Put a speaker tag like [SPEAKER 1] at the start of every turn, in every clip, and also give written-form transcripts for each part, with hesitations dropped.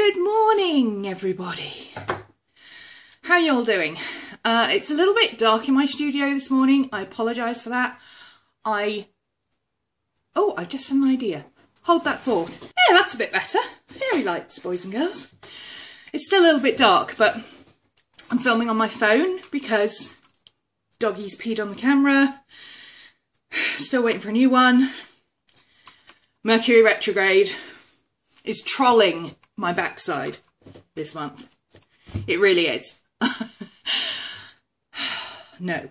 [SPEAKER 1] Good morning, everybody. How are you all doing? It's a little bit dark in my studio this morning. I apologise for that. I've just had an idea. Hold that thought. Yeah, that's a bit better. Fairy lights, boys and girls. It's still a little bit dark, but I'm filming on my phone because doggy's peed on the camera. Still waiting for a new one. Mercury retrograde is trolling my backside this month. It really is. No.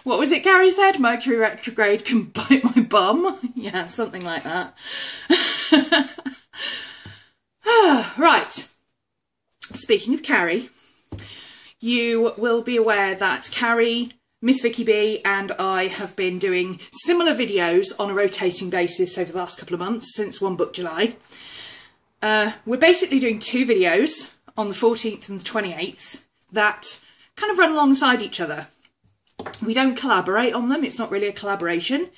[SPEAKER 1] What was it Gary said? Mercury retrograde can bite my bum? Yeah, something like that. Right. Speaking of Carrie, you will be aware that Carrie, Miss Vicky B and I have been doing similar videos on a rotating basis over the last couple of months since One Book July. We're basically doing two videos on the 14th and the 28th that kind of run alongside each other. We don't collaborate on them, it's not really a collaboration.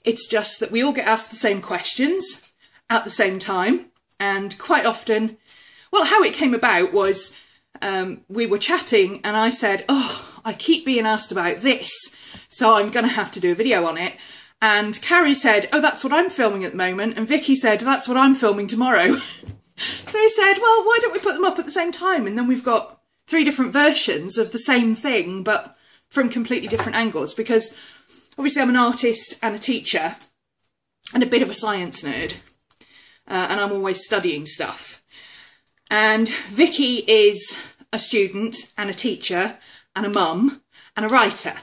[SPEAKER 1] It's just that we all get asked the same questions at the same time, and quite often, well, how it came about was we were chatting and I said, oh, I keep being asked about this, so I'm going to have to do a video on it. And Carrie said, oh, that's what I'm filming at the moment. And Vicky said, that's what I'm filming tomorrow. So he said, well, why don't we put them up at the same time? And then we've got three different versions of the same thing, but from completely different angles. Because obviously I'm an artist and a teacher and a bit of a science nerd. And I'm always studying stuff. And Vicky is a student and a teacher and a mum and a writer.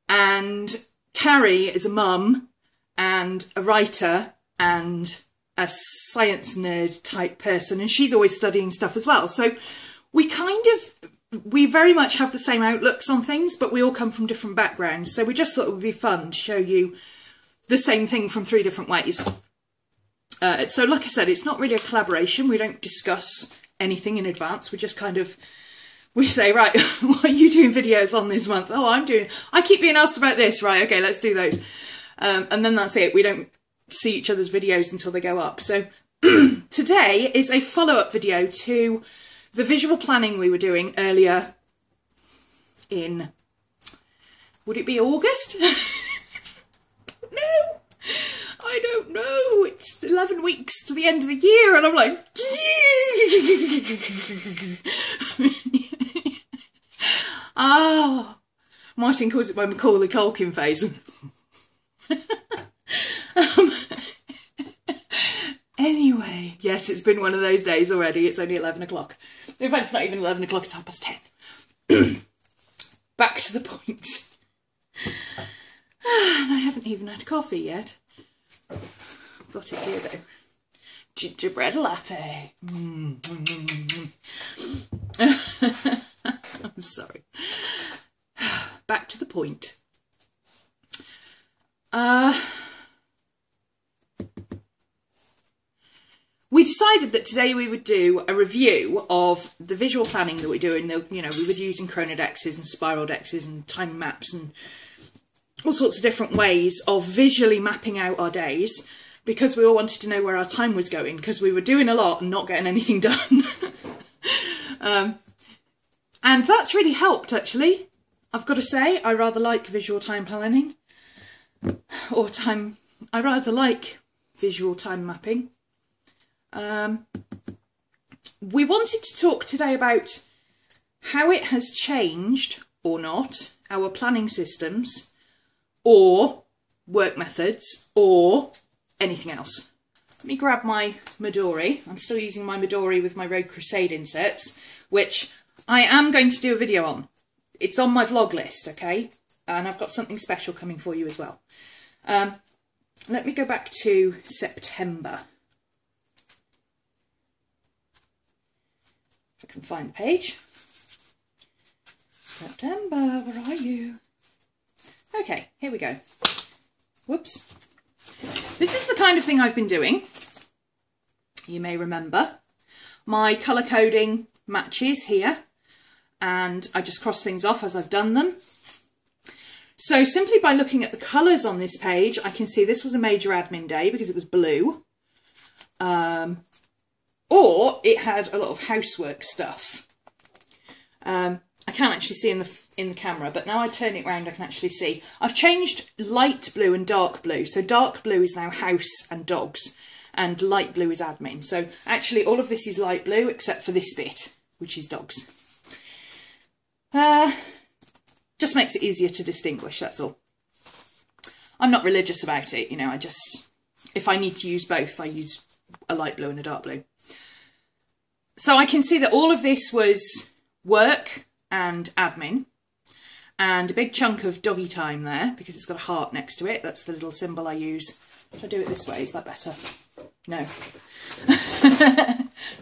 [SPEAKER 1] And Carrie is a mum and a writer and a science nerd type person, and she's always studying stuff as well. So we very much have the same outlooks on things, but we all come from different backgrounds. So we just thought it would be fun to show you the same thing from three different ways. So like I said, it's not really a collaboration. We don't discuss anything in advance. We just kind of, we say, right, what are you doing videos on this month? Oh, I keep being asked about this. Right, okay, let's do those. And then that's it. We don't see each other's videos until they go up. So today is a follow-up video to the visual planning we were doing earlier in, would it be August? No, I don't know. It's 11 weeks to the end of the year and I'm like, ah, Martin calls it my Macaulay Culkin phase. Anyway, yes, it's been one of those days already. It's only 11 o'clock. In fact, it's not even 11 o'clock, it's 10:30. Back to the point. And I haven't even had coffee yet. Got it here though. Gingerbread latte. I'm sorry. Back to the point. We decided that today we would do a review of the visual planning that we're doing. You know, we would use chronodexes and spiral dexes and time maps and all sorts of different ways of visually mapping out our days, because we all wanted to know where our time was going, because we were doing a lot and not getting anything done. And that's really helped, actually. I've got to say, I rather like visual time planning. I rather like visual time mapping. We wanted to talk today about how it has changed, or not, our planning systems, or work methods, or anything else. Let me grab my Midori. I'm still using my Midori with my Road Crusade inserts, which I am going to do a video on. It's on my vlog list, okay? And I've got something special coming for you as well. Let me go back to September. If I can find the page. September, where are you? Okay, here we go. Whoops. This is the kind of thing I've been doing. You may remember. My colour coding matches here, and I just cross things off as I've done them. So simply by looking at the colours on this page, I can see this was a major admin day because it was blue. or it had a lot of housework stuff. I can't actually see in the camera, but now I turn it around I can actually see. I've changed light blue and dark blue. So dark blue is now house and dogs, and light blue is admin. So actually all of this is light blue except for this bit, which is dogs. Just makes it easier to distinguish, that's all. I'm not religious about it, you know, if I need to use both, I use a light blue and a dark blue. So I can see that all of this was work and admin, and a big chunk of doggy time there, because it's got a heart next to it. That's the little symbol I use. Should I do it this way? Is that better? No.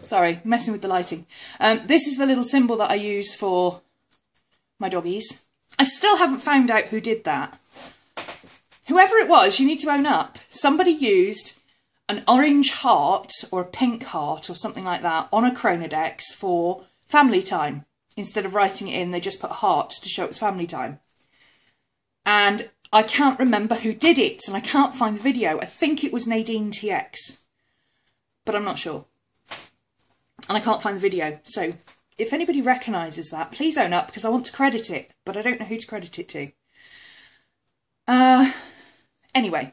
[SPEAKER 1] Sorry, messing with the lighting. This is the little symbol that I use for my doggies. I still haven't found out who did that. Whoever it was, you need to own up. Somebody used an orange heart or a pink heart or something like that on a Chronodex for family time. Instead of writing it in, they just put a heart to show it was family time. And I can't remember who did it, and I can't find the video. I think it was Nadine TX, but I'm not sure. And I can't find the video. So if anybody recognises that, please own up, because I want to credit it, but I don't know who to credit it to. Anyway.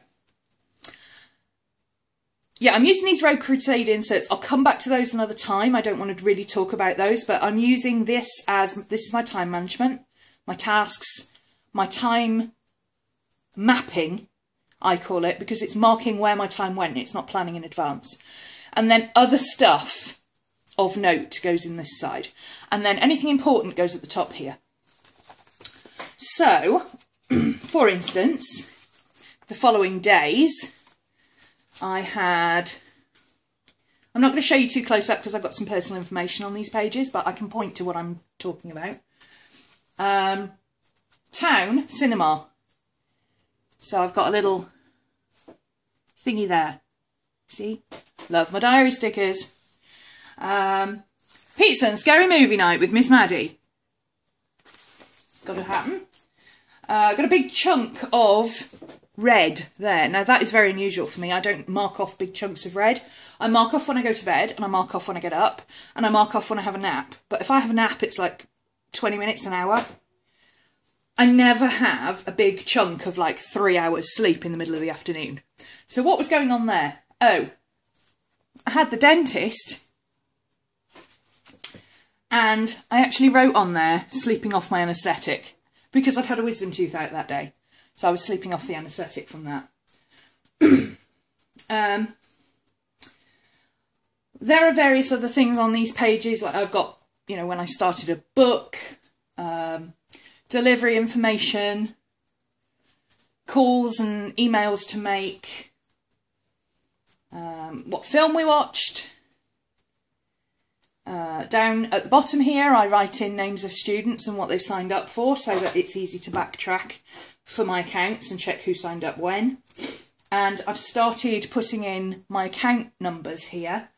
[SPEAKER 1] Yeah, I'm using these Road Crusade inserts. I'll come back to those another time. I don't want to really talk about those, but I'm using this is my time management, my tasks, my time mapping, I call it, because it's marking where my time went. It's not planning in advance. And then other stuff of note goes in this side. And then anything important goes at the top here. So, for instance, the following days, I'm not going to show you too close up because I've got some personal information on these pages, but I can point to what I'm talking about. Town cinema. So I've got a little thingy there. See? Love my diary stickers. Pizza and scary movie night with Miss Maddie. It's got to happen. Got a big chunk of red there. Now that is very unusual for me. I don't mark off big chunks of red. I mark off when I go to bed, and I mark off when I get up, and I mark off when I have a nap. But if I have a nap, it's like 20 minutes, an hour. I never have a big chunk of like 3 hours sleep in the middle of the afternoon. So what was going on there? Oh, I had the dentist, and I actually wrote on there sleeping off my anaesthetic because I'd had a wisdom tooth out that day. So I was sleeping off the anaesthetic from that. There are various other things on these pages. Like I've got, you know, when I started a book, delivery information, calls and emails to make, what film we watched. Down at the bottom here, I write in names of students and what they've signed up for so that it's easy to backtrack for my accounts and check who signed up when. And I've started putting in my account numbers here.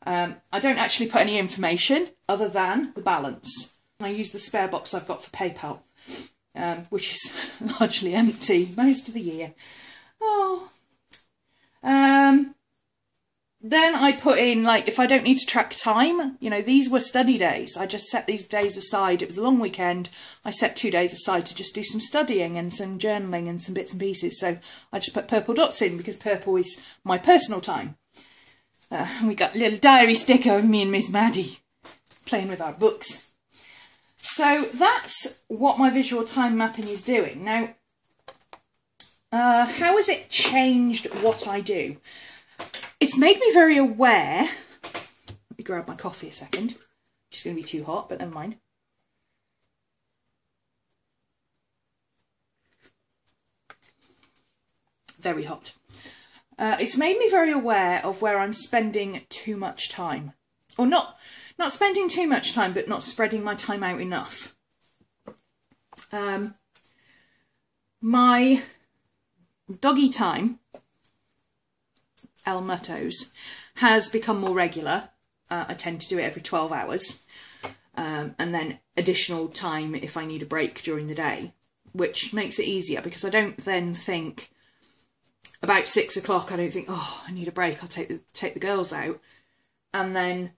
[SPEAKER 1] I don't actually put any information other than the balance. I use the spare box I've got for PayPal, which is largely empty most of the year. Oh. Then I put in, like, if I don't need to track time, you know, these were study days. I just set these days aside. It was a long weekend. I set 2 days aside to just do some studying and some journaling and some bits and pieces. So I just put purple dots in because purple is my personal time. And we got a little diary sticker of me and Miss Maddie playing with our books. So that's what my visual time mapping is doing. Now, how has it changed what I do? It's made me very aware. Let me grab my coffee a second. It's going to be too hot, but never mind. Very hot. It's made me very aware of where I'm spending too much time. Or not spending too much time, but not spreading my time out enough. My doggy time, El Mutto's, has become more regular. I tend to do it every 12 hours. And then additional time if I need a break during the day, which makes it easier because I don't then think about 6 o'clock. I don't think, oh, I need a break. I'll take the girls out. and then,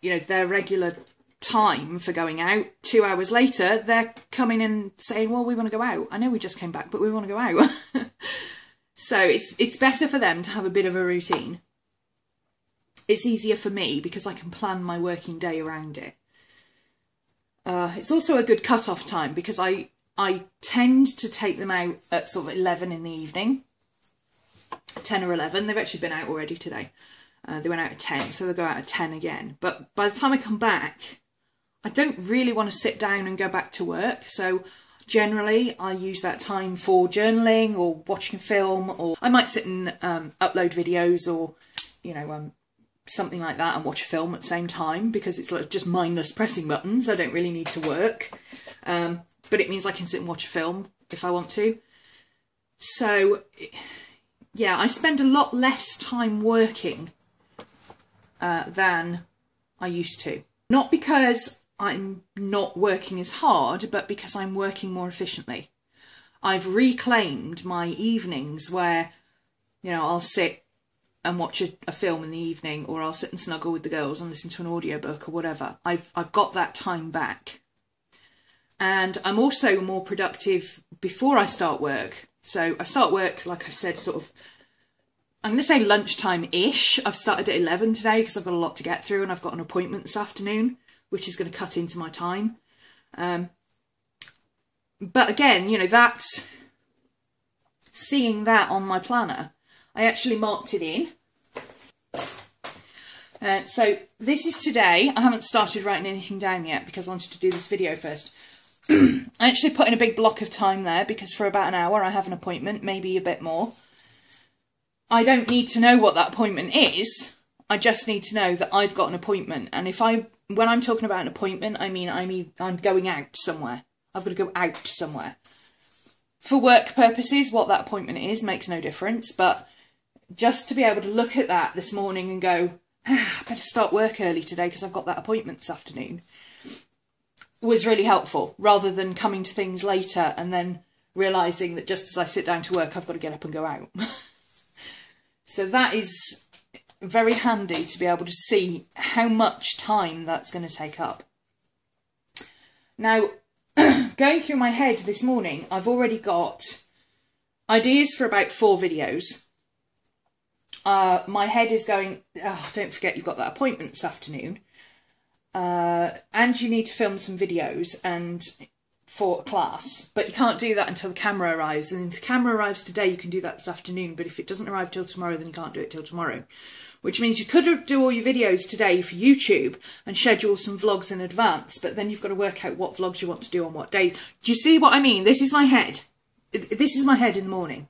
[SPEAKER 1] you know, their regular time for going out, 2 hours later, they're coming and saying, well, we want to go out. I know we just came back, but we want to go out. So it's better for them to have a bit of a routine. It's easier for me because I can plan my working day around it. It's also a good cut-off time because I tend to take them out at sort of 11 in the evening, 10 or 11. They've actually been out already today. They went out at 10, so they'll go out at 10 again. But by the time I come back, I don't really want to sit down and go back to work. So generally, I use that time for journaling or watching a film, or I might sit and upload videos or, you know, something like that and watch a film at the same time because it's like just mindless pressing buttons. I don't really need to work. But it means I can sit and watch a film if I want to. So, yeah, I spend a lot less time working than I used to. Not because I'm not working as hard, but because I'm working more efficiently. I've reclaimed my evenings where, you know, I'll sit and watch a film in the evening, or I'll sit and snuggle with the girls and listen to an audiobook or whatever. I've got that time back. And I'm also more productive before I start work. So I start work, like I said, sort of, I'm going to say lunchtime-ish. I've started at 11 today because I've got a lot to get through and I've got an appointment this afternoon, which is going to cut into my time. But again, you know, that's seeing that on my planner. I actually marked it in. So this is today. I haven't started writing anything down yet because I wanted to do this video first. I actually put in a big block of time there because for about an hour I have an appointment, maybe a bit more. I don't need to know what that appointment is. I just need to know that I've got an appointment. And when I'm talking about an appointment, I mean I'm going out somewhere. I've got to go out somewhere. For work purposes, what that appointment is makes no difference. But just to be able to look at that this morning and go, I better start work early today because I've got that appointment this afternoon, was really helpful, rather than coming to things later and then realising that just as I sit down to work, I've got to get up and go out. So that is very handy to be able to see how much time that's going to take up. Now, going through my head this morning, I've already got ideas for about 4 videos. My head is going, oh, don't forget you've got that appointment this afternoon. And you need to film some videos and for class, but you can't do that until the camera arrives. And if the camera arrives today, you can do that this afternoon. But if it doesn't arrive till tomorrow, then you can't do it till tomorrow. Which means you could do all your videos today for YouTube and schedule some vlogs in advance, but then you've got to work out what vlogs you want to do on what days. Do you see what I mean? This is my head. This is my head in the morning.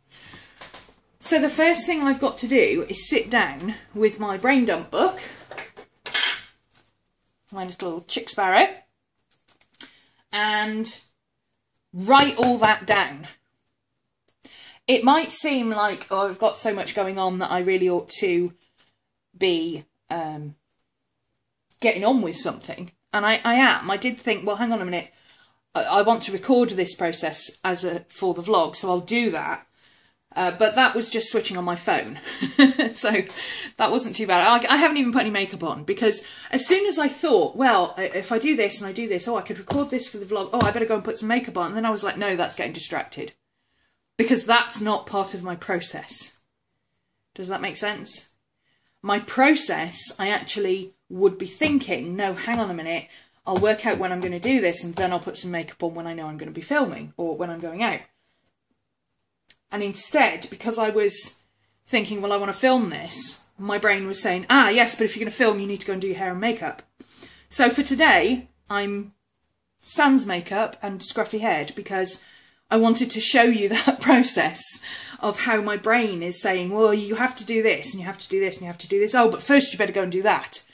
[SPEAKER 1] So the first thing I've got to do is sit down with my brain dump book, my little chick sparrow, and write all that down. It might seem like, oh, I've got so much going on that I really ought to be getting on with something. And I am. I did think, well, hang on a minute, I want to record this process for the vlog, so I'll do that. But that was just switching on my phone. So that wasn't too bad. I haven't even put any makeup on, because as soon as I thought, well, if I do this and I do this, oh, I could record this for the vlog, oh, I better go and put some makeup on. And then I was like, no, that's getting distracted, because that's not part of my process. Does that make sense? My process, I actually would be thinking, no, hang on a minute, I'll work out when I'm going to do this, and then I'll put some makeup on when I know I'm going to be filming or when I'm going out. And instead, because I was thinking, well, I want to film this, my brain was saying, ah, yes, but if you're going to film, you need to go and do your hair and makeup. So for today, I'm sans makeup and scruffy haired, because I wanted to show you that process of how my brain is saying, well, you have to do this, and you have to do this, and you have to do this. Oh, but first you better go and do that.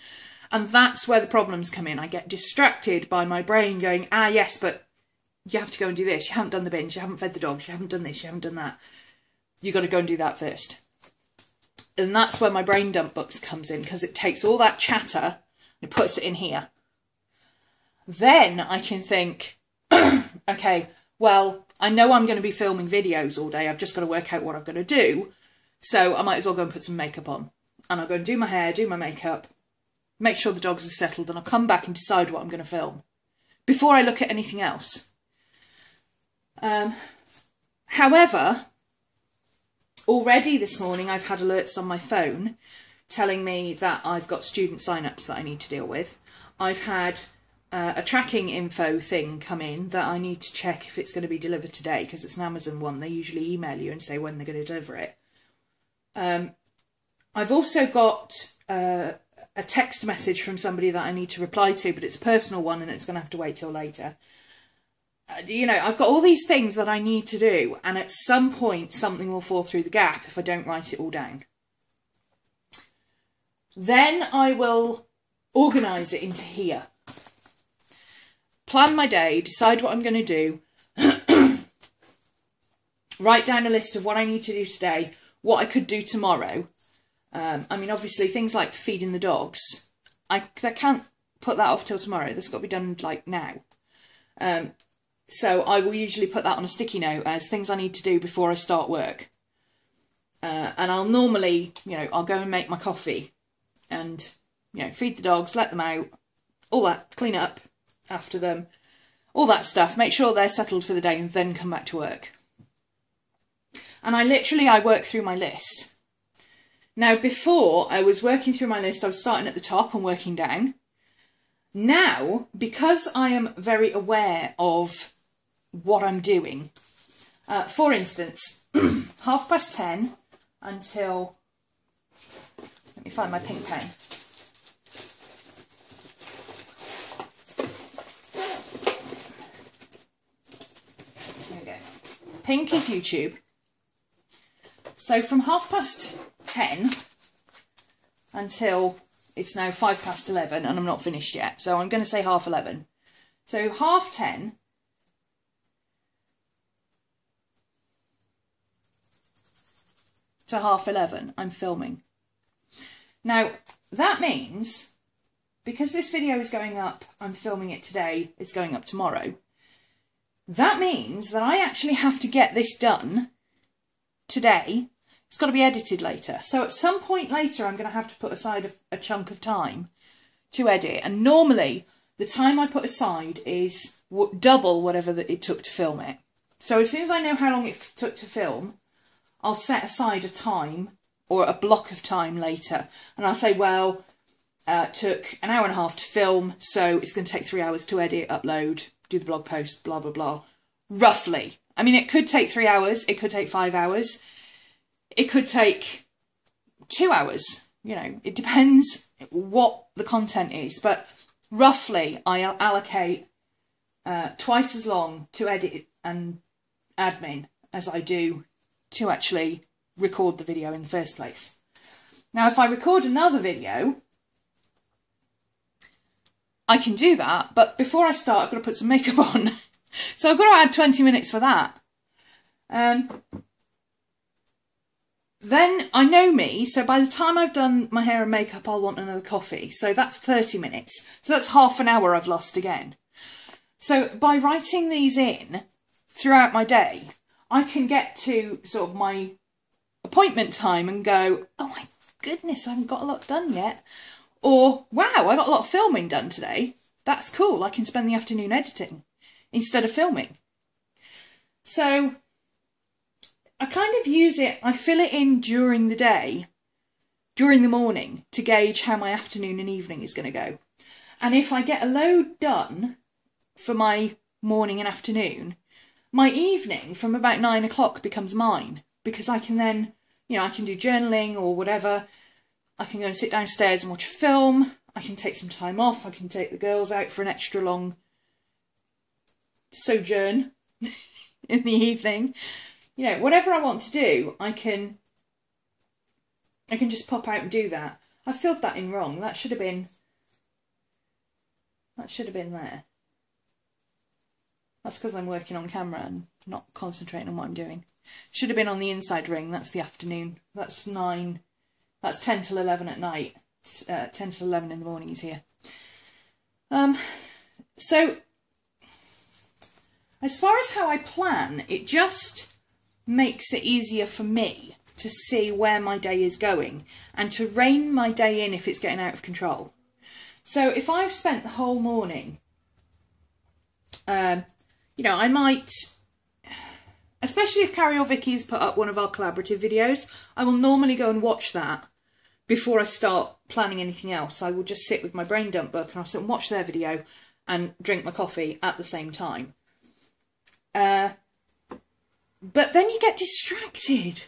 [SPEAKER 1] And that's where the problems come in. I get distracted by my brain going, ah, yes, but you have to go and do this. You haven't done the bins. You haven't fed the dogs. You haven't done this. You haven't done that. You've got to go and do that first. And that's where my brain dump books comes in, because it takes all that chatter and it puts it in here. Then I can think, okay, well, I know I'm going to be filming videos all day. I've just got to work out what I'm going to do. So I might as well go and put some makeup on. and I'll go and do my hair, do my makeup, make sure the dogs are settled, and I'll come back and decide what I'm going to film before I look at anything else. However, already this morning I've had alerts on my phone telling me that I've got student sign-ups that I need to deal with. I've had a tracking info thing come in that I need to check if it's going to be delivered today, because it's an Amazon one. They usually email you and say when they're going to deliver it. I've also got a text message from somebody that I need to reply to, but it's a personal one and it's going to have to wait till later. You know, I've got all these things that I need to do, and at some point something will fall through the gap if I don't write it all down. Then I will organise it into here. Plan my day, decide what I'm going to do, write down a list of what I need to do today, what I could do tomorrow. I mean, obviously, things like feeding the dogs, I can't put that off till tomorrow. That's got to be done, like, now. So I will usually put that on a sticky note as things I need to do before I start work. And I'll normally, you know, I'll go and make my coffee and, you know, feed the dogs, let them out, all that, clean up after them, all that stuff, make sure they're settled for the day, and then come back to work. And I work through my list. Now, before I was working through my list, I was starting at the top and working down. Now, because I am very aware of what I'm doing, for instance, 10:30 until, let me find my pink pen. There we go. Pink is YouTube. So from 10:30 until it's now 11:05, and I'm not finished yet, so I'm going to say 11:30. So 10:30 to 11:30, I'm filming. Now, that means, because this video is going up, I'm filming it today, it's going up tomorrow, that means that I actually have to get this done today. It's got to be edited later. So at some point later, I'm going to have to put aside a chunk of time to edit. And normally, the time I put aside is double whatever it took to film it. So as soon as I know how long it took to film, I'll set aside a time or a block of time later. And I'll say, well, it took an hour and a half to film, so it's going to take 3 hours to edit, upload, do the blog post, blah, blah, blah. Roughly. I mean, it could take 3 hours. It could take 5 hours. It could take 2 hours, you know, it depends what the content is, but roughly I allocate twice as long to edit and admin as I do to actually record the video in the first place. Now, if I record another video, I can do that, but before I start, I've got to put some makeup on. So I've got to add 20 minutes for that. Then I know me, so by the time I've done my hair and makeup, I'll want another coffee. So that's 30 minutes. So that's half an hour I've lost again. So by writing these in throughout my day, I can get to sort of my appointment time and go, oh my goodness, I haven't got a lot done yet. Or, wow, I got a lot of filming done today. That's cool. I can spend the afternoon editing instead of filming. So I kind of use it, I fill it in during the day, during the morning, to gauge how my afternoon and evening is going to go. And if I get a load done for my morning and afternoon, my evening from about 9 o'clock becomes mine, because I can then, you know, I can do journaling or whatever. I can go and sit downstairs and watch a film. I can take some time off. I can take the girls out for an extra long sojourn in the evening. You know, whatever I want to do, I can just pop out and do that. I filled that in wrong. That should have been there. That's because I'm working on camera and not concentrating on what I'm doing. Should have been on the inside ring. That's the afternoon. That's 9. That's 10 till 11 at night. 10 till 11 in the morning is here. So, as far as how I plan, it just makes it easier for me to see where my day is going and to rein my day in if it's getting out of control. So if I've spent the whole morning, you know, I might, especially if Carrie or Vicky has put up one of our collaborative videos, I will normally go and watch that before I start planning anything else. I will just sit with my brain dump book and I'll sit and watch their video and drink my coffee at the same time. But then you get distracted.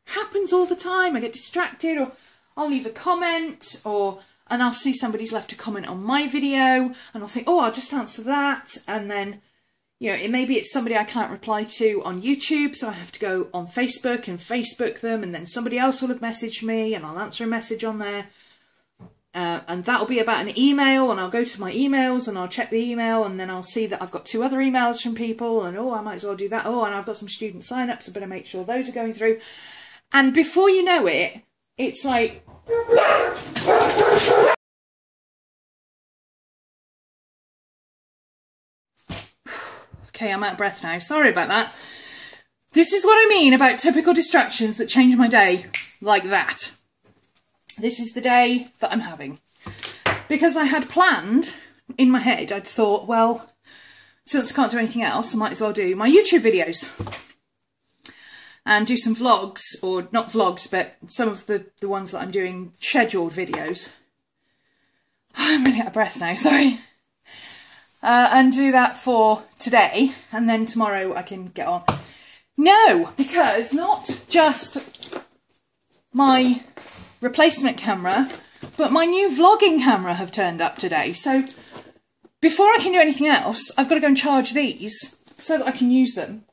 [SPEAKER 1] Happens all the time. I get distracted, or I'll leave a comment, and I'll see somebody's left a comment on my video, and I'll think, oh, I'll just answer that. And then, you know, maybe it's somebody I can't reply to on YouTube, so I have to go on Facebook and Facebook them, and then somebody else will have messaged me, and I'll answer a message on there. And that'll be about an email, and I'll go to my emails and I'll check the email, and then I'll see that I've got 2 other emails from people, and oh, I might as well do that. Oh, and I've got some student sign-ups, I better make sure those are going through. And before you know it, it's like... Okay, I'm out of breath now. Sorry about that. This is what I mean about typical distractions that change my day like that. This is the day that I'm having. Because I had planned, in my head, I'd thought, well, since I can't do anything else, I might as well do my YouTube videos. And do some vlogs, or not vlogs, but some of the ones that I'm doing, scheduled videos. I'm really out of breath now, sorry. And do that for today, and then tomorrow I can get on. No, because not just my replacement camera, but my new vlogging camera have turned up today. So before I can do anything else, I've got to go and charge these so that I can use them.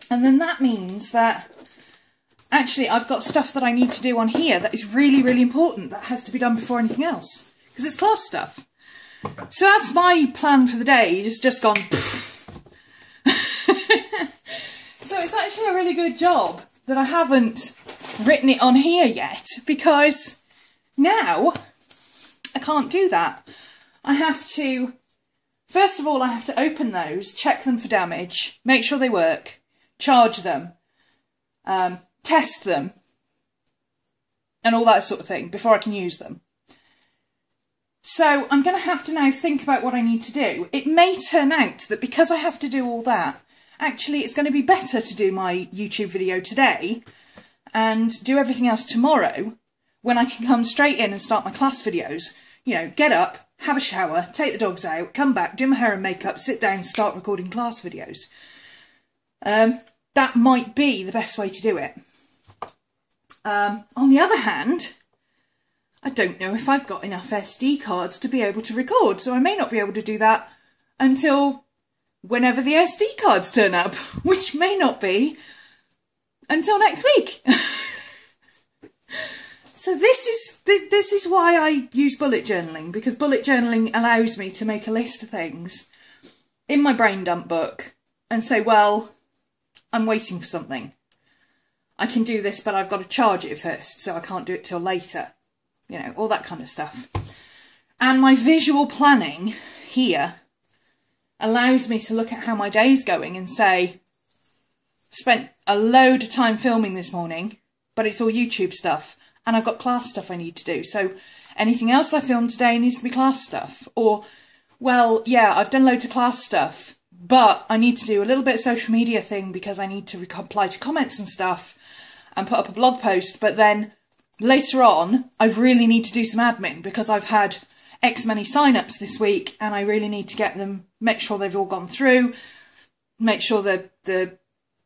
[SPEAKER 1] And then that means that actually I've got stuff that I need to do on here that is really, really important, that has to be done before anything else, because it's class stuff. So that's my plan for the day. It's just gone so it's actually a really good job that I haven't written it on here yet, because now I can't do that. I have to, first of all, I have to open those, check them for damage, make sure they work, charge them, test them, and all that sort of thing before I can use them. So I'm going to have to now think about what I need to do. It may turn out that because I have to do all that, actually it's going to be better to do my YouTube video today and do everything else tomorrow, when I can come straight in and start my class videos. You know, get up, have a shower, take the dogs out, come back, do my hair and makeup, sit down, start recording class videos. That might be the best way to do it. On the other hand, I don't know if I've got enough SD cards to be able to record, so I may not be able to do that until whenever the SD cards turn up, which may not be until next week. So this is why I use bullet journaling, because bullet journaling allows me to make a list of things in my brain dump book and say, well, I'm waiting for something. I can do this, but I've got to charge it first, so I can't do it till later. You know, all that kind of stuff. And my visual planning here allows me to look at how my day's going and say, spent a load of time filming this morning, but it's all YouTube stuff, and I've got class stuff I need to do. So anything else I filmed today needs to be class stuff. Or, well, yeah, I've done loads of class stuff, but I need to do a little bit of social media thing because I need to reply to comments and stuff and put up a blog post, but then later on, I really need to do some admin because I've had X many sign-ups this week and I really need to get them, make sure they've all gone through, make sure that the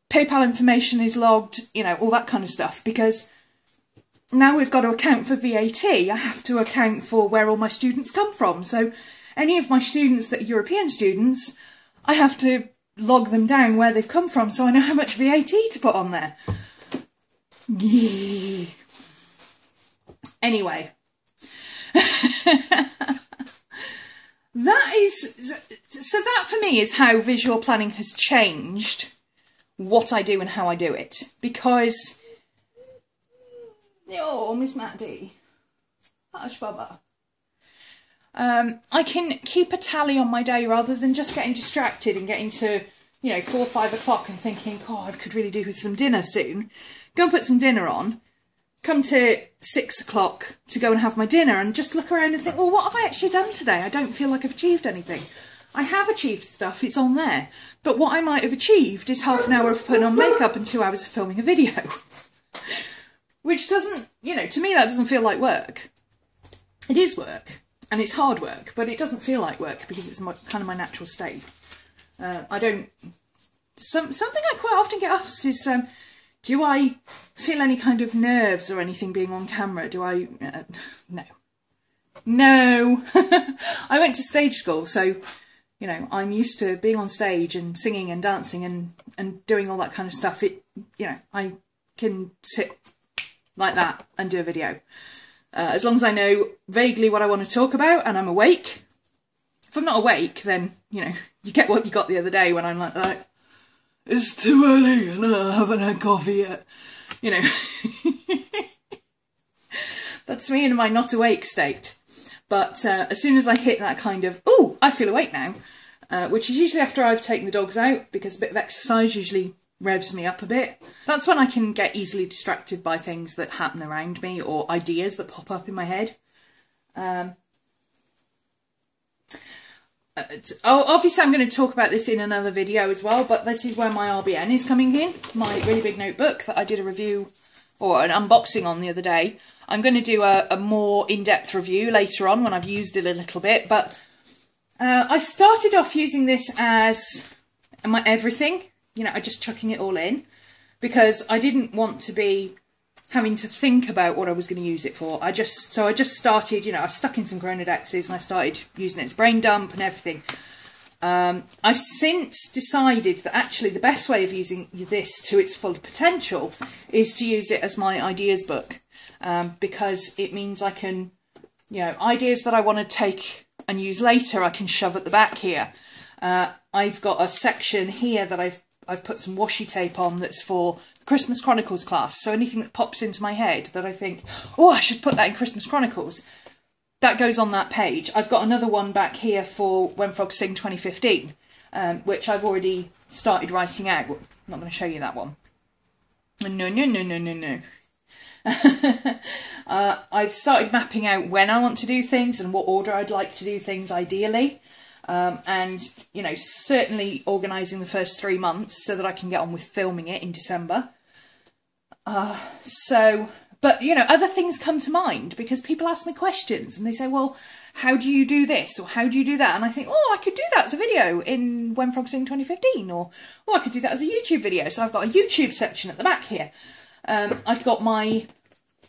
[SPEAKER 1] PayPal information is logged, you know, all that kind of stuff. Because now we've got to account for VAT, I have to account for where all my students come from. So any of my students that are European students, I have to log them down where they've come from so I know how much VAT to put on there. Yeah. Anyway, that for me is how visual planning has changed what I do and how I do it. Because, oh, Miss Maddie, hush baba. I can keep a tally on my day rather than just getting distracted and getting to you know, 4 or 5 o'clock and thinking, oh, I could really do with some dinner soon. Go and put some dinner on. Come to 6 o'clock to go and have my dinner and just look around and think, well, what have I actually done today? I don't feel like I've achieved anything. I have achieved stuff, it's on there. But what I might have achieved is half an hour of putting on makeup and 2 hours of filming a video. Which doesn't, you know, to me that doesn't feel like work. It is work, and it's hard work, but it doesn't feel like work because it's kind of my natural state. I don't... Something I quite often get asked is, do I feel any kind of nerves or anything being on camera? Do I... no. No! I went to stage school, so, you know, I'm used to being on stage and singing and dancing and doing all that kind of stuff. You know, I can sit like that and do a video. As long as I know vaguely what I want to talk about and I'm awake. If I'm not awake, then, you know, you get what you got the other day when I'm like, it's too early and I haven't had coffee yet. You know, that's me in my not awake state. But as soon as I hit that kind of, ooh, I feel awake now, which is usually after I've taken the dogs out, because a bit of exercise usually revs me up a bit. That's when I can get easily distracted by things that happen around me or ideas that pop up in my head. Obviously I'm going to talk about this in another video as well, but this is where my RBN is coming in, my really big notebook that I did a review or an unboxing on the other day. I'm going to do a more in-depth review later on when I've used it a little bit, but I started off using this as my everything. You know, I just chucking it all in because I didn't want to be having to think about what I was going to use it for. So I just started, you know, I stuck in some Grenadexes and I started using it as brain dump and everything. I've since decided that actually the best way of using this to its full potential is to use it as my ideas book, because it means I can, you know, ideas that I want to take and use later I can shove at the back here. I've got a section here that I've put some washi tape on that's for Christmas Chronicles class. So anything that pops into my head that I think, oh, I should put that in Christmas Chronicles, that goes on that page. I've got another one back here for When Frogs Sing 2015, which I've already started writing out. I'm not going to show you that one. No. I've started mapping out when I want to do things and what order I'd like to do things ideally. And, you know, certainly organising the first 3 months so that I can get on with filming it in December. But, you know, other things come to mind because people ask me questions and they say, well, how do you do this or how do you do that? And I think, oh, I could do that as a video in When Frogs Sing 2015 or I could do that as a YouTube video. So I've got a YouTube section at the back here. I've got my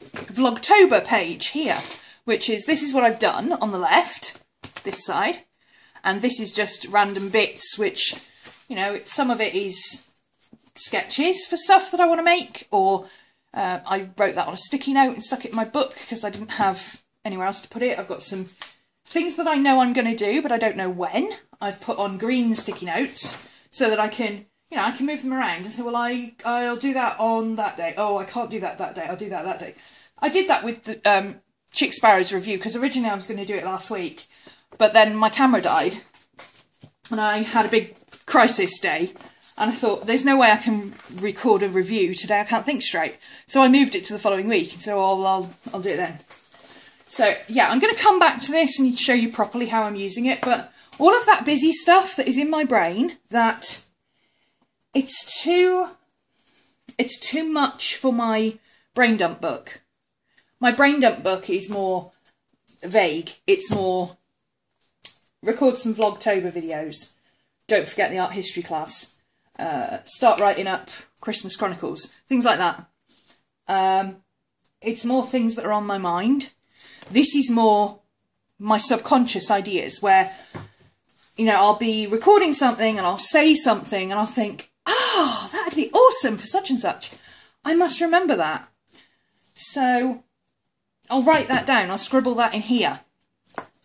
[SPEAKER 1] Vlogtober page here, which is, this is what I've done on the left, this side. And this is just random bits, which, you know, some of it is sketches for stuff that I want to make, or I wrote that on a sticky note and stuck it in my book because I didn't have anywhere else to put it. I've got some things that I know I'm going to do, but I don't know when. I've put on green sticky notes so that I can, you know, I can move them around and say, well, I'll do that on that day. Oh, I can't do that that day. I'll do that that day. I did that with the Chick Sparrow's review because originally I was going to do it last week. But then my camera died and I had a big crisis day and I thought, there's no way I can record a review today, I can't think straight. So I moved it to the following week and said, oh, I'll do it then. So yeah, I'm going to come back to this and show you properly how I'm using it, but all of that busy stuff that is in my brain, that it's too much for my brain dump book. My brain dump book is more vague, it's more... record some Vlogtober videos, don't forget the art history class, start writing up Christmas Chronicles, things like that. It's more things that are on my mind. This is more my subconscious ideas where, you know, I'll be recording something and I'll say something and I'll think, oh, that'd be awesome for such and such. I must remember that. So I'll write that down, I'll scribble that in here.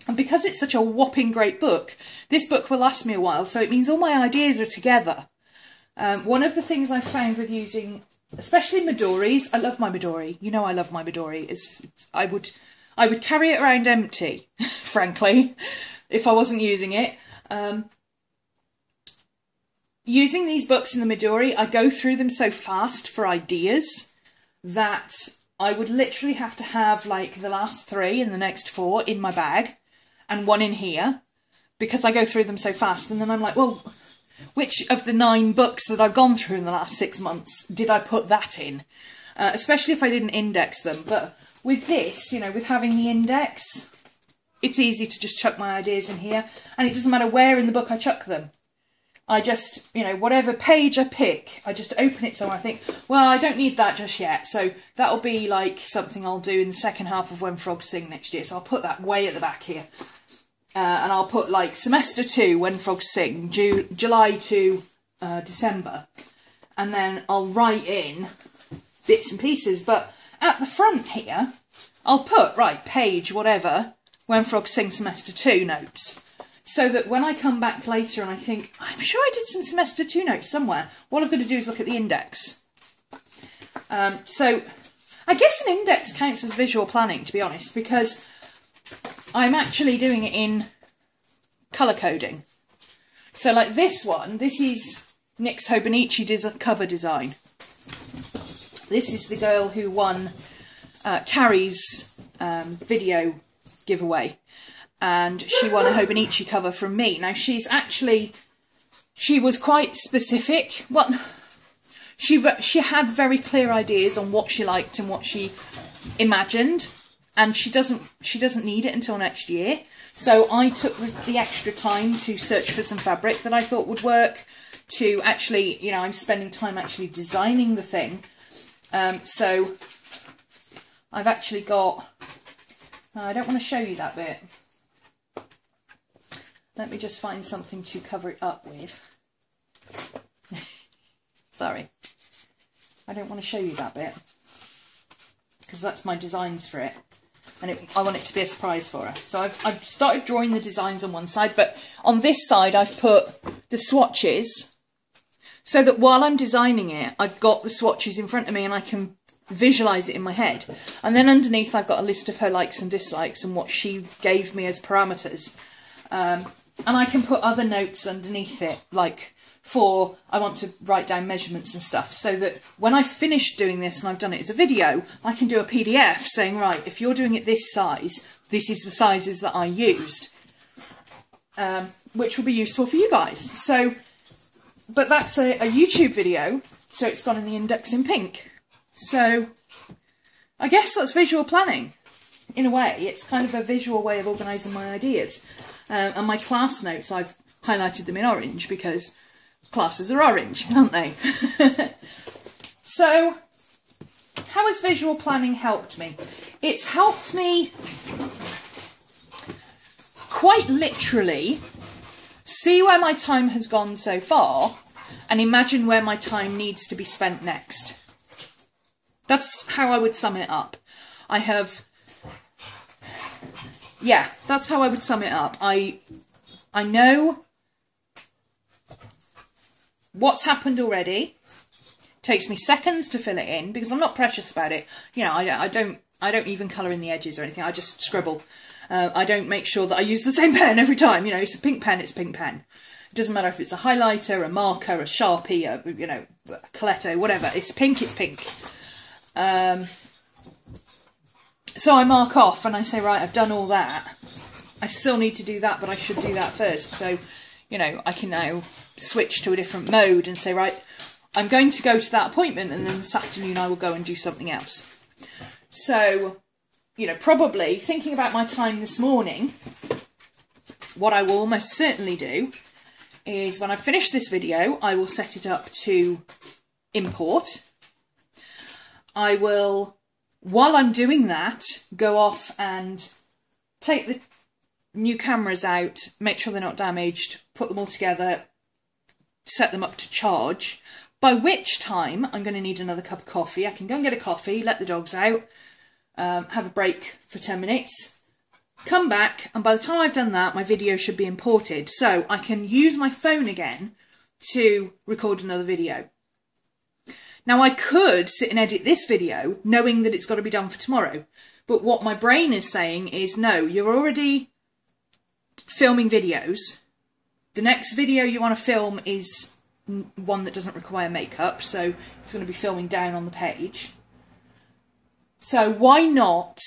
[SPEAKER 1] And because it's such a whopping great book, this book will last me a while, so it means all my ideas are together. One of the things I've found with using, especially Midori's, I love my Midori. You know I love my Midori. I would carry it around empty, frankly, if I wasn't using it. using these books in the Midori, I go through them so fast for ideas that I would literally have to have like the last 3 and the next 4 in my bag and 1 in here, because I go through them so fast, and then I'm like, well, which of the 9 books that I've gone through in the last 6 months did I put that in? Especially if I didn't index them. But with this, you know, with having the index, it's easy to just chuck my ideas in here, and it doesn't matter where in the book I chuck them. I just, you know, whatever page I pick, I just open it somewhere. I think, well, I don't need that just yet. So that'll be like something I'll do in the second half of When Frogs Sing next year. So I'll put that way at the back here. And I'll put like semester 2, When Frogs Sing, July to December. And then I'll write in bits and pieces. But at the front here, I'll put, right, page, whatever, When Frogs Sing semester 2 notes. So that when I come back later and I think, I'm sure I did some semester 2 notes somewhere, all I've got to do is look at the index. So I guess an index counts as visual planning, to be honest, because I'm actually doing it in colour coding. So like this one, this is Nick's Hobonichi cover design. This is the girl who won Carrie's video giveaway. And she won a Hobonichi cover from me. Now, she was quite specific. Well, she had very clear ideas on what she liked and what she imagined, and she doesn't need it until next year. So I took the extra time to search for some fabric that I thought would work, to actually, you know, I'm spending time actually designing the thing. So I've actually got, I don't want to show you that bit. Let me just find something to cover it up with. Sorry. I don't want to show you that bit, because that's my designs for it. And I want it to be a surprise for her. So I've started drawing the designs on one side, but on this side I've put the swatches, so that while I'm designing it, I've got the swatches in front of me and I can visualise it in my head. And then underneath I've got a list of her likes and dislikes and what she gave me as parameters. And I can put other notes underneath it, like I want to write down measurements and stuff, so that when I finish doing this and I've done it as a video, I can do a PDF saying, right, if you're doing it this size, this is the sizes that I used, which will be useful for you guys. So, but that's a YouTube video, so it's gone in the index in pink. So I guess that's visual planning. In a way, it's kind of a visual way of organising my ideas. And my class notes, I've highlighted them in orange because classes are orange, aren't they? So, how has visual planning helped me? It's helped me quite literally see where my time has gone so far and imagine where my time needs to be spent next. That's how I would sum it up. Yeah, that's how I would sum it up. I know what's happened already. It takes me seconds to fill it in because I'm not precious about it. You know, I don't even colour in the edges or anything. I just scribble. I don't make sure that I use the same pen every time. You know, it's a pink pen, it's a pink pen. It doesn't matter if it's a highlighter, a marker, a Sharpie, a Coletto, whatever. It's pink, it's pink. So I mark off and I say, right, I've done all that. I still need to do that, but I should do that first. So, you know, I can now switch to a different mode and say, right, I'm going to go to that appointment and then this afternoon I will go and do something else. So, you know, probably thinking about my time this morning, what I will almost certainly do is when I finish this video, I will set it up to import. I will, while I'm doing that, go off and take the new cameras out, make sure they're not damaged, put them all together, set them up to charge, by which time I'm going to need another cup of coffee. I can go and get a coffee, let the dogs out, have a break for 10 minutes, come back, and by the time I've done that, my video should be imported. So I can use my phone again to record another video. Now, I could sit and edit this video knowing that it's got to be done for tomorrow. But what my brain is saying is, no, you're already filming videos. The next video you want to film is one that doesn't require makeup, so it's going to be filming down on the page. So why not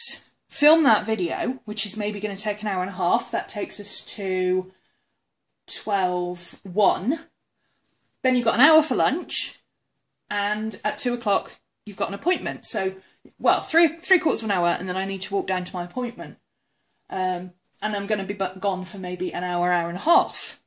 [SPEAKER 1] film that video, which is maybe going to take an hour and a half. That takes us to 12:01. Then you've got an hour for lunch, and at 2 o'clock you've got an appointment. So, well, three quarters of an hour, and then I need to walk down to my appointment. And I'm going to be gone for maybe an hour, hour and a half.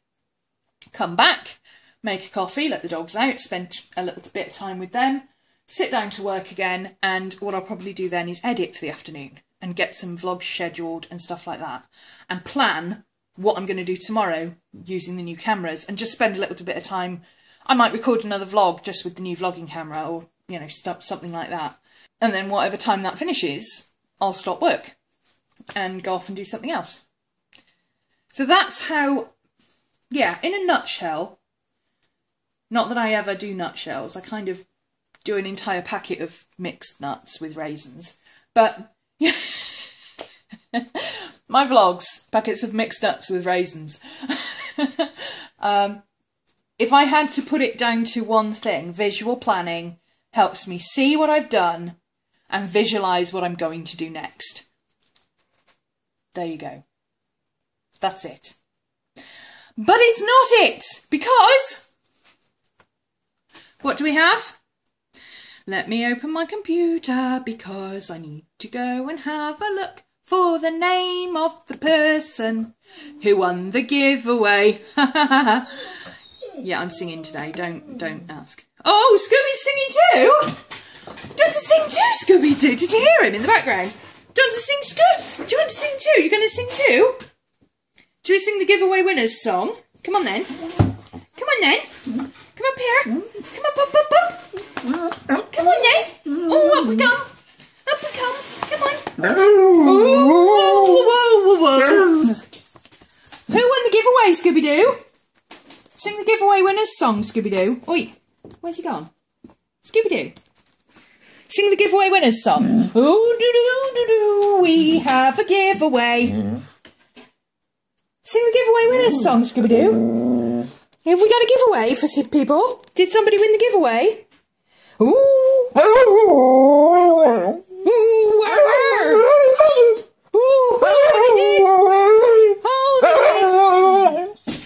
[SPEAKER 1] Come back, make a coffee, let the dogs out, spend a little bit of time with them, sit down to work again, and what I'll probably do then is edit for the afternoon and get some vlogs scheduled and stuff like that, and plan what I'm going to do tomorrow using the new cameras, and just spend a little bit of time. I might record another vlog just with the new vlogging camera, or, you know, something like that. And then whatever time that finishes, I'll stop work and go off and do something else. So that's how, yeah, in a nutshell, not that I ever do nutshells, I kind of do an entire packet of mixed nuts with raisins, but my vlogs, packets of mixed nuts with raisins. If I had to put it down to one thing, visual planning helps me see what I've done and visualise what I'm going to do next. There you go. That's it. But it's not it, because what do we have? Let me open my computer, because I need to go and have a look for the name of the person who won the giveaway. Yeah, I'm singing today. Don't ask. Oh, Scooby's singing too. Do you want to sing too, Scooby too? Did you hear him in the background? Do you want to sing, Scoob? Do you want to sing too? You're going to sing too? Do we sing the giveaway winners song? Come on then. Come on then. Come up here. Come up. Come on then. Oh, up we come. Up we come. Come on. Oh, who won the giveaway, Scooby-Doo? Sing the giveaway winners song, Scooby-Doo. Oi, where's he gone? Scooby-Doo. Sing the giveaway winners song. Oh, do-do-do-do-do, we have a giveaway. Sing the giveaway winners song, Scooby-Doo. Have we got a giveaway for people? Did somebody win the giveaway? Ooh. Ooh. Ooh. Oh, they did. Oh, they did.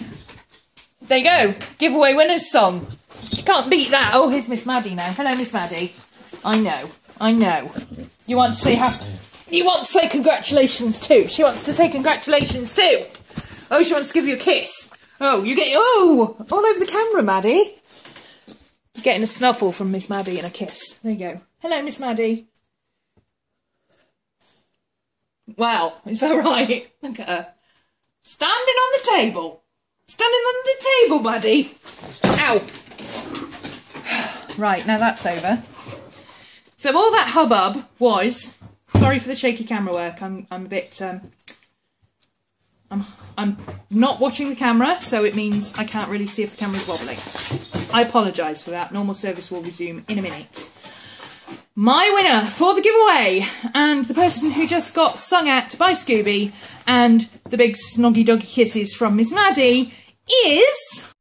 [SPEAKER 1] There you go. Giveaway winners song. You can't beat that. Oh, here's Miss Maddie now. Hello, Miss Maddie. I know. You want to say congratulations too. She wants to say congratulations too. Oh, she wants to give you a kiss. Oh, all over the camera, Maddie. You're getting a snuffle from Miss Maddie and a kiss. There you go. Hello, Miss Maddie. Wow, is that right? Look at her. Standing on the table. Standing on the table, Maddie. Ow. Right, now that's over. So all that hubbub was, sorry for the shaky camera work, I'm a bit, I'm not watching the camera, so it means I can't really see if the camera's wobbling. I apologise for that. Normal service will resume in a minute. My winner for the giveaway, and the person who just got sung at by Scooby, and the big snoggy doggy kisses from Miss Maddie, is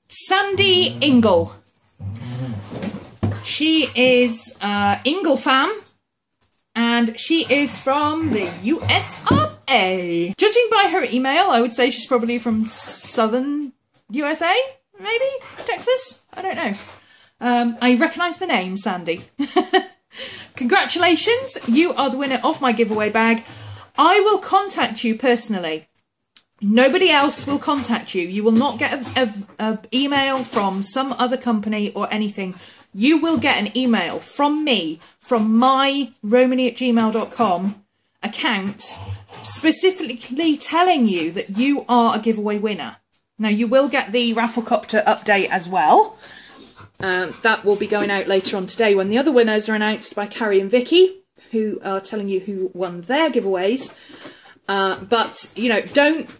[SPEAKER 1] Sandy Ingle. She is Ingle fam, and she is from the US of A. Judging by her email, I would say she's probably from southern USA, maybe? Texas? I don't know. I recognise the name, Sandy. Congratulations, you are the winner of my giveaway bag. I will contact you personally. Nobody else will contact you. You will not get an email from some other company or anything. You will get an email from me, from my romany@gmail.com account, specifically telling you that you are a giveaway winner. Now, you will get the Rafflecopter update as well. That will be going out later on today when the other winners are announced by Carrie and Vicky, who are telling you who won their giveaways. But, you know, don't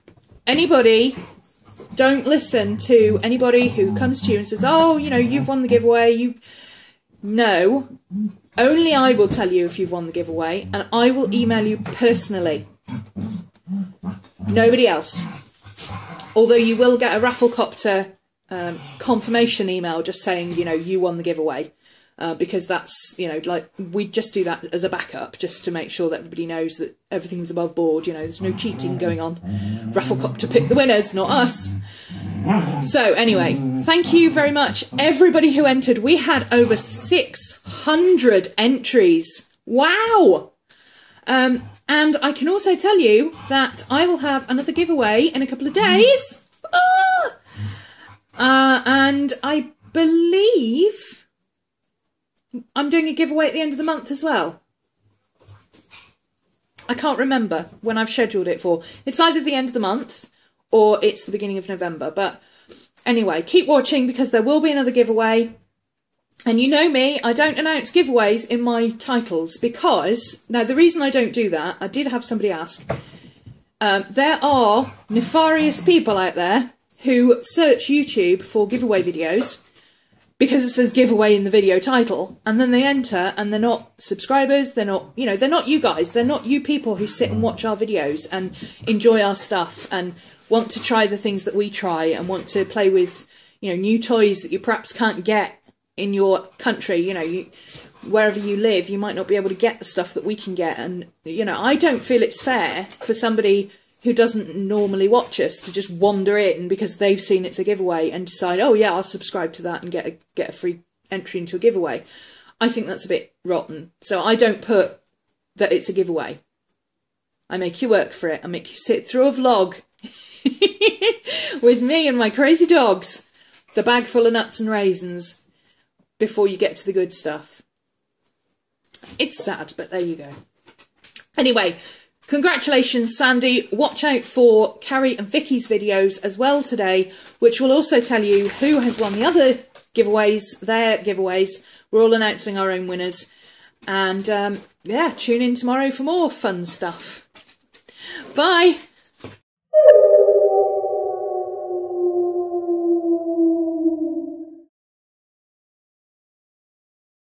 [SPEAKER 1] listen to anybody who comes to you and says, oh, you know, you've won the giveaway. No, only I will tell you if you've won the giveaway, and I will email you personally. Nobody else. Although you will get a Rafflecopter confirmation email just saying, you know, you won the giveaway. Because that's, you know, like, we just do that as a backup, just to make sure that everybody knows that everything's above board, you know, there's no cheating going on. Rafflecopter pick the winners, not us. So, anyway, thank you very much, everybody who entered. We had over 600 entries. Wow! And I can also tell you that I will have another giveaway in a couple of days. And I believe I'm doing a giveaway at the end of the month as well. I can't remember when I've scheduled it for. It's either the end of the month or it's the beginning of November. But anyway, keep watching because there will be another giveaway. And you know me, I don't announce giveaways in my titles because, now the reason I don't do that, I did have somebody ask, there are nefarious people out there who search YouTube for giveaway videos because it says giveaway in the video title, and then they enter and they're not subscribers, they're not, you know, they're not you guys, they're not you people who sit and watch our videos and enjoy our stuff and want to try the things that we try and want to play with, you know, new toys that you perhaps can't get in your country, you know, wherever you live, you might not be able to get the stuff that we can get. And, you know, I don't feel it's fair for somebody who doesn't normally watch us to just wander in because they've seen it's a giveaway and decide, oh yeah, I'll subscribe to that and get a free entry into a giveaway. I think that's a bit rotten. So I don't put that it's a giveaway. I make you work for it. I make you sit through a vlog with me and my crazy dogs, the bag full of nuts and raisins, before you get to the good stuff. It's sad, but there you go. Anyway, congratulations, Sandy. Watch out for Carrie and Vicky's videos as well today, which will also tell you who has won the other giveaways, their giveaways. We're all announcing our own winners. And, yeah, tune in tomorrow for more fun stuff. Bye.